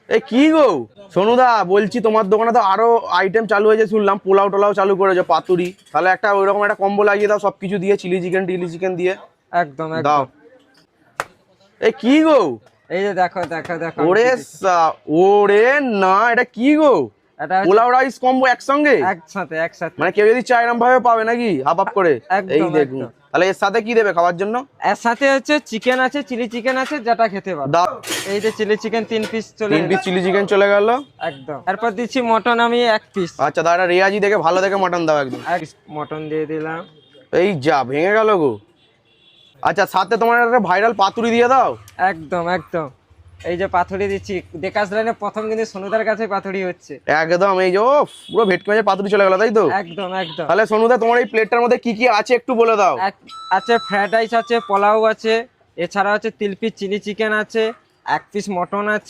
এ কি গো সোনুদা, বলছি তোমার দোকানে তো আরো আইটেম চালু হয়েছে শুনলাম, পোলাও টোলাও চালু করেছে, পাতুরি। তাহলে একটা ওইরকম একটা কম্বো লাগিয়ে দাও, সবকিছু দিয়ে, চিলি চিকেন টিলি চিকেন দিয়ে একদম দাও। একদম। এ কি গো? এই যে দেখো দেখো দেখো আমি ওরে কি দিচ্ছি। ওরে না, এটা কি গো? এটা হচ্ছে পোলাও রাইস কম্বো একসঙ্গে? একসাথে একসাথে। মানে কেউ যদি চায় এরকম ভাবে পাবে নাকি, হাফ হাফ করে? এই একদম দেখুন, একদম। তাহলে এর সাথে কি দেবে খাওয়ার জন্য? এর সাথে হচ্ছে চিকেন আছে, চিলি চিকেন আছে, যেটা খেতে পারো। দাও। এই যে চিলি চিকেন 3 পিস চলে 3 পিস এলো। চিলি চিকেন চলে গেল। একদম। তারপর দিচ্ছি মটন আমি 1 পিস। আচ্ছা দাদা, রেয়াজি দেখে ভালো দেখে মটন দাও একদম। মটন দিয়ে দিলাম। এই যা ভেঙে গেল গো। আচ্ছা সাথে তোমার একটা ভাইরাল পাতুরি দিয়ে দাও। একদম একদম। এই যে পাথুরি দিচ্ছি, দেখাস লাইনে প্রথম কিন্তু সোনুদার কাছে পাথুরি হচ্ছে। একদম, এই যে ও পুরো ভেটকি মাছের পাতুরি চলে গেল, তাই তো? একদম একদম। তাহলে সোনুদা, তোমার এই প্লেটটার মধ্যে কি কি আছে একটু বলে দাও। আছে ফ্রাইড রাইস আছে, পোলাও আছে, এছাড়া হচ্ছে 3 পিস চিলি চিকেন আছে, 1 পিস মটন আছে।